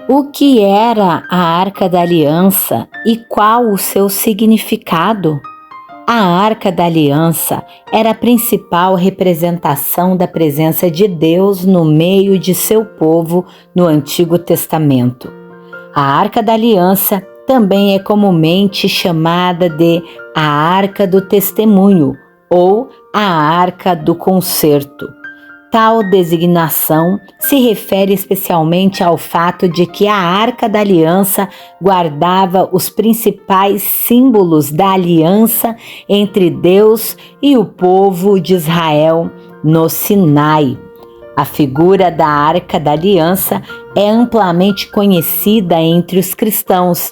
O que era a Arca da Aliança e qual o seu significado? A Arca da Aliança era a principal representação da presença de Deus no meio de seu povo no Antigo Testamento. A Arca da Aliança também é comumente chamada de a Arca do Testemunho ou a Arca do Concerto. Tal designação se refere especialmente ao fato de que a Arca da Aliança guardava os principais símbolos da aliança entre Deus e o povo de Israel no Sinai. A figura da Arca da Aliança é amplamente conhecida entre os cristãos,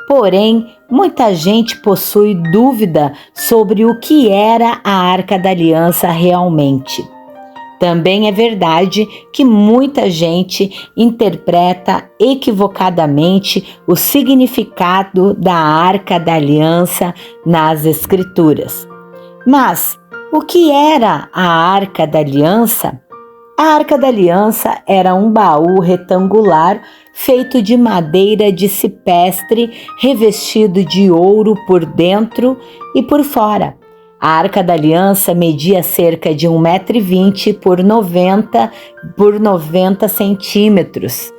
porém, muita gente possui dúvida sobre o que era a Arca da Aliança realmente. Também é verdade que muita gente interpreta equivocadamente o significado da Arca da Aliança nas Escrituras. Mas o que era a Arca da Aliança? A Arca da Aliança era um baú retangular feito de madeira de cipestre revestido de ouro por dentro e por fora. A Arca da Aliança media cerca de 1,20 m por 90 centímetros.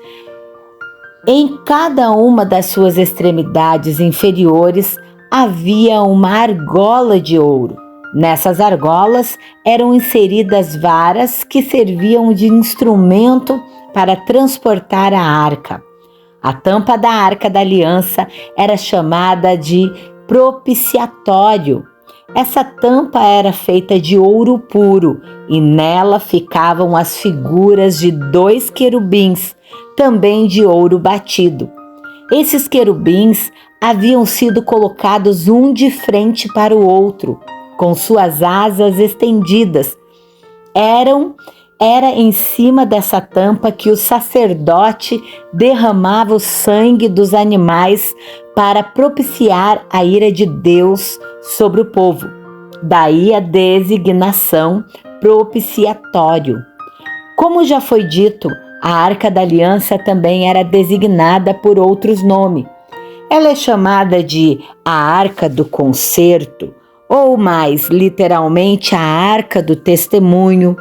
Em cada uma das suas extremidades inferiores havia uma argola de ouro. Nessas argolas eram inseridas varas que serviam de instrumento para transportar a arca. A tampa da Arca da Aliança era chamada de propiciatório. Essa tampa era feita de ouro puro e nela ficavam as figuras de 2 querubins, também de ouro batido. Esses querubins haviam sido colocados um de frente para o outro, com suas asas estendidas. Era em cima dessa tampa que o sacerdote derramava o sangue dos animais para propiciar a ira de Deus sobre o povo. Daí a designação propiciatório. Como já foi dito, a Arca da Aliança também era designada por outros nomes. Ela é chamada de a Arca do Concerto, ou mais literalmente a Arca do Testemunho,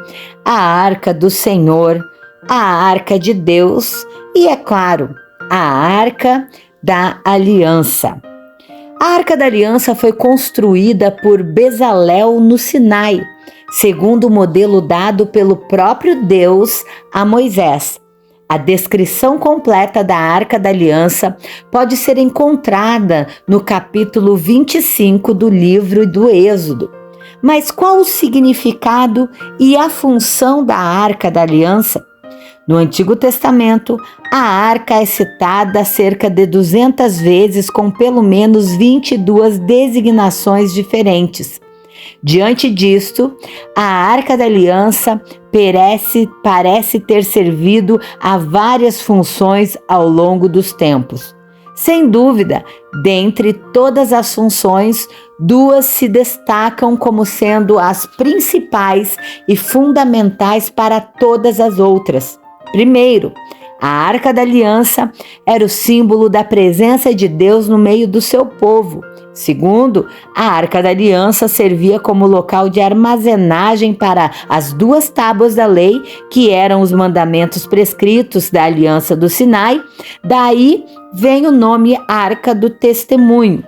a Arca do Senhor, a Arca de Deus e, é claro, a Arca da Aliança. A Arca da Aliança foi construída por Bezalel no Sinai, segundo o modelo dado pelo próprio Deus a Moisés. A descrição completa da Arca da Aliança pode ser encontrada no capítulo 25 do livro do Êxodo. Mas qual o significado e a função da Arca da Aliança? No Antigo Testamento, a arca é citada cerca de 200 vezes com pelo menos 22 designações diferentes. Diante disto, a Arca da Aliança parece ter servido a várias funções ao longo dos tempos. Sem dúvida, dentre todas as funções, 2 se destacam como sendo as principais e fundamentais para todas as outras. Primeiro, a Arca da Aliança era o símbolo da presença de Deus no meio do seu povo. Segundo, a Arca da Aliança servia como local de armazenagem para as 2 tábuas da lei, que eram os mandamentos prescritos da Aliança do Sinai. Daí vem o nome Arca do Testemunho.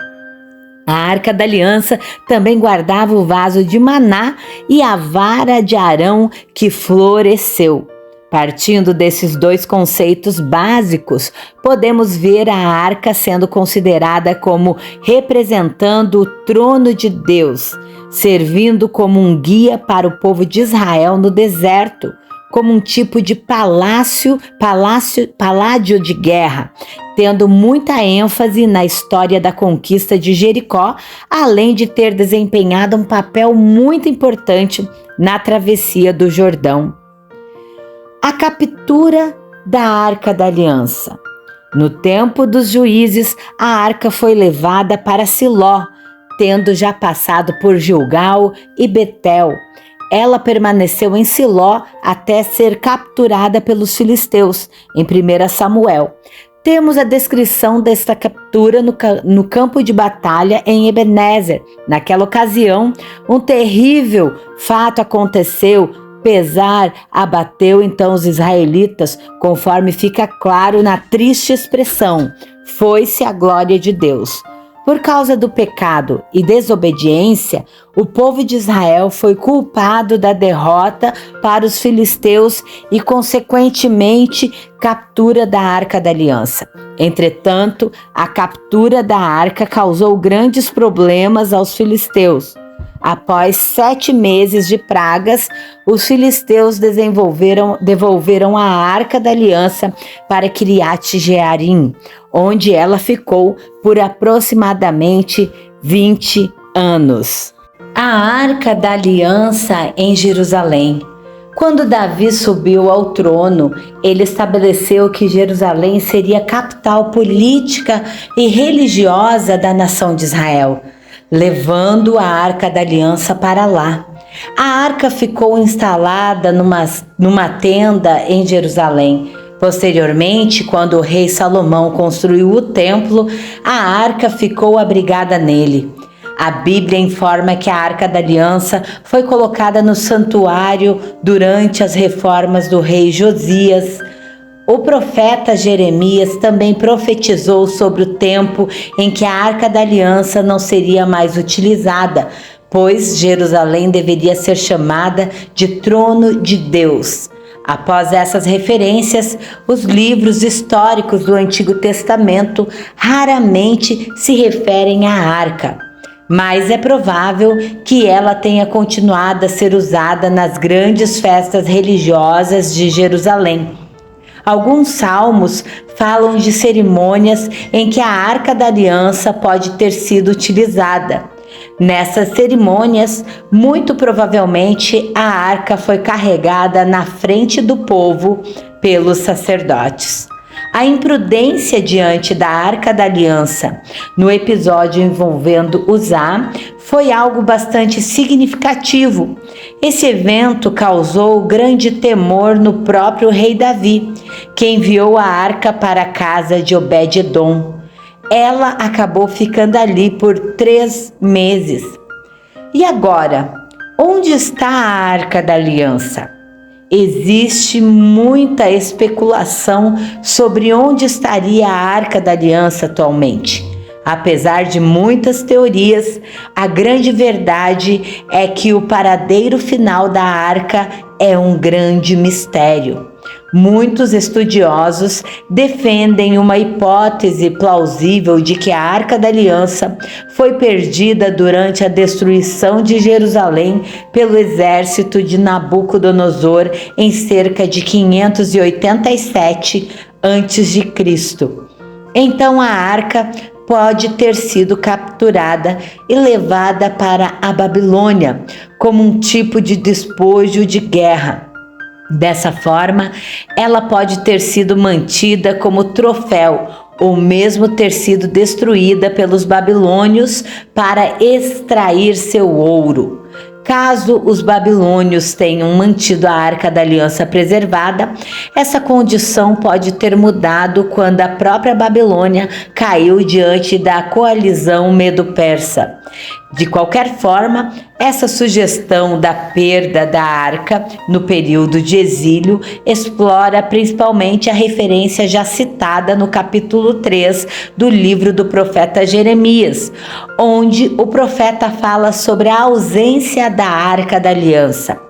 A Arca da Aliança também guardava o vaso de maná e a vara de Arão que floresceu. Partindo desses 2 conceitos básicos, podemos ver a arca sendo considerada como representando o trono de Deus, servindo como um guia para o povo de Israel no deserto, como um tipo de paládio de guerra, tendo muita ênfase na história da conquista de Jericó, além de ter desempenhado um papel muito importante na travessia do Jordão. A captura da Arca da Aliança. No tempo dos juízes, a arca foi levada para Siló, tendo já passado por Gilgal e Betel. Ela permaneceu em Siló até ser capturada pelos filisteus, em 1 Samuel. Temos a descrição desta captura no campo de batalha em Ebenezer. Naquela ocasião, um terrível fato aconteceu. Pesar abateu então os israelitas, conforme fica claro na triste expressão: foi-se a glória de Deus. Por causa do pecado e desobediência, o povo de Israel foi culpado da derrota para os filisteus e, consequentemente, captura da Arca da Aliança. Entretanto, a captura da arca causou grandes problemas aos filisteus. Após 7 meses de pragas, os filisteus devolveram a Arca da Aliança para Kiriat Jearim, onde ela ficou por aproximadamente 20 anos. A Arca da Aliança em Jerusalém. Quando Davi subiu ao trono, ele estabeleceu que Jerusalém seria a capital política e religiosa da nação de Israel, levando a Arca da Aliança para lá. A arca ficou instalada numa tenda em Jerusalém. Posteriormente, quando o rei Salomão construiu o templo, a arca ficou abrigada nele. A Bíblia informa que a Arca da Aliança foi colocada no santuário durante as reformas do rei Josias. O profeta Jeremias também profetizou sobre o tempo em que a Arca da Aliança não seria mais utilizada, pois Jerusalém deveria ser chamada de trono de Deus. Após essas referências, os livros históricos do Antigo Testamento raramente se referem à arca, mas é provável que ela tenha continuado a ser usada nas grandes festas religiosas de Jerusalém. Alguns salmos falam de cerimônias em que a Arca da Aliança pode ter sido utilizada. Nessas cerimônias, muito provavelmente a arca foi carregada na frente do povo pelos sacerdotes. A imprudência diante da Arca da Aliança no episódio envolvendo Uzá foi algo bastante significativo. Esse evento causou grande temor no próprio rei Davi, que enviou a arca para a casa de Obed-edom. Ela acabou ficando ali por 3 meses. E agora, onde está a Arca da Aliança? Existe muita especulação sobre onde estaria a Arca da Aliança atualmente. Apesar de muitas teorias, a grande verdade é que o paradeiro final da arca é um grande mistério. Muitos estudiosos defendem uma hipótese plausível de que a Arca da Aliança foi perdida durante a destruição de Jerusalém pelo exército de Nabucodonosor em cerca de 587 a.C. Então a arca pode ter sido capturada e levada para a Babilônia como um tipo de despojo de guerra. Dessa forma, ela pode ter sido mantida como troféu ou mesmo ter sido destruída pelos babilônios para extrair seu ouro. Caso os babilônios tenham mantido a Arca da Aliança preservada, essa condição pode ter mudado quando a própria Babilônia caiu diante da coalizão medo-persa. De qualquer forma, essa sugestão da perda da arca no período de exílio explora principalmente a referência já citada no capítulo 3 do livro do profeta Jeremias, onde o profeta fala sobre a ausência da Arca da Aliança.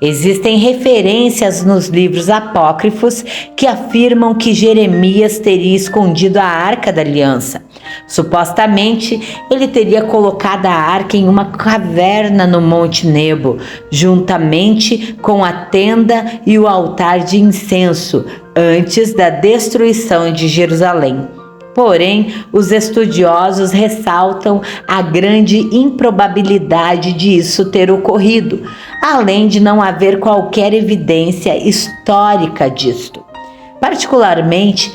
Existem referências nos livros apócrifos que afirmam que Jeremias teria escondido a Arca da Aliança. Supostamente, ele teria colocado a arca em uma caverna no Monte Nebo, juntamente com a tenda e o altar de incenso, antes da destruição de Jerusalém. Porém, os estudiosos ressaltam a grande improbabilidade de isso ter ocorrido, além de não haver qualquer evidência histórica disto. Particularmente,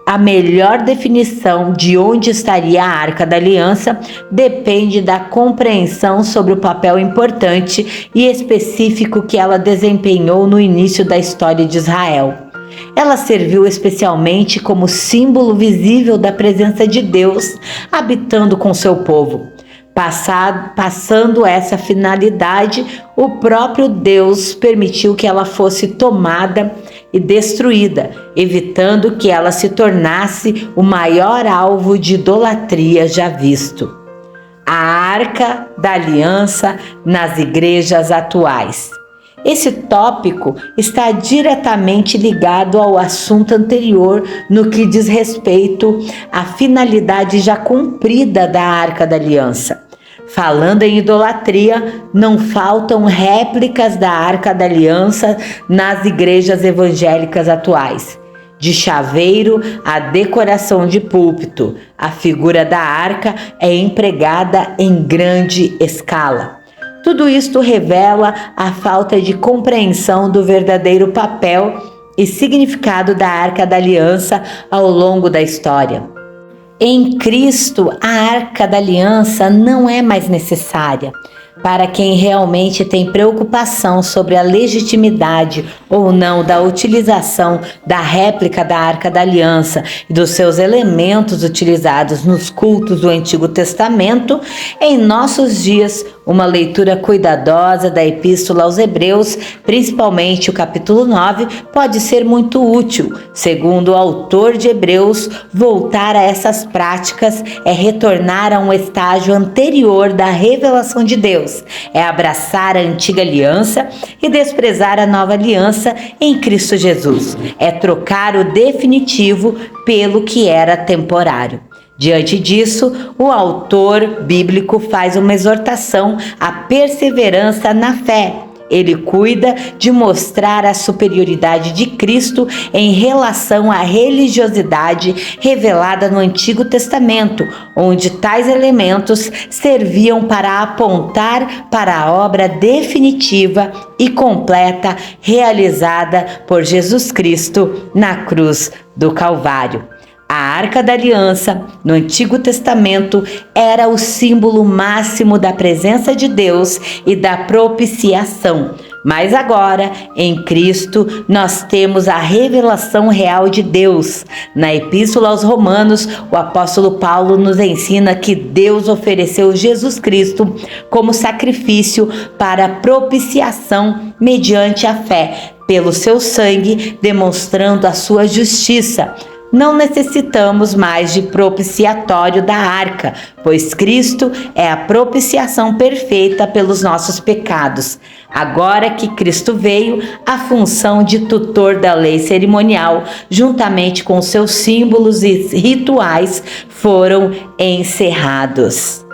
a melhor definição de onde estaria a Arca da Aliança depende da compreensão sobre o papel importante e específico que ela desempenhou no início da história de Israel. Ela serviu especialmente como símbolo visível da presença de Deus habitando com seu povo. Passando essa finalidade, o próprio Deus permitiu que ela fosse tomada e destruída, evitando que ela se tornasse o maior alvo de idolatria já visto. A Arca da Aliança nas igrejas atuais. Esse tópico está diretamente ligado ao assunto anterior no que diz respeito à finalidade já cumprida da Arca da Aliança. Falando em idolatria, não faltam réplicas da Arca da Aliança nas igrejas evangélicas atuais. De chaveiro a decoração de púlpito, a figura da arca é empregada em grande escala. Tudo isto revela a falta de compreensão do verdadeiro papel e significado da Arca da Aliança ao longo da história. Em Cristo, a Arca da Aliança não é mais necessária. Para quem realmente tem preocupação sobre a legitimidade ou não da utilização da réplica da Arca da Aliança e dos seus elementos utilizados nos cultos do Antigo Testamento, em nossos dias, uma leitura cuidadosa da Epístola aos Hebreus, principalmente o capítulo 9, pode ser muito útil. Segundo o autor de Hebreus, voltar a essas práticas é retornar a um estágio anterior da revelação de Deus, é abraçar a antiga aliança e desprezar a nova aliança em Cristo Jesus, é trocar o definitivo pelo que era temporário. Diante disso, o autor bíblico faz uma exortação à perseverança na fé. Ele cuida de mostrar a superioridade de Cristo em relação à religiosidade revelada no Antigo Testamento, onde tais elementos serviam para apontar para a obra definitiva e completa realizada por Jesus Cristo na cruz do Calvário. A Arca da Aliança, no Antigo Testamento, era o símbolo máximo da presença de Deus e da propiciação. Mas agora, em Cristo, nós temos a revelação real de Deus. Na Epístola aos Romanos, o apóstolo Paulo nos ensina que Deus ofereceu Jesus Cristo como sacrifício para propiciação mediante a fé, pelo seu sangue, demonstrando a sua justiça. Não necessitamos mais de propiciatório da arca, pois Cristo é a propiciação perfeita pelos nossos pecados. Agora que Cristo veio, a função de tutor da lei cerimonial, juntamente com seus símbolos e rituais, foram encerrados.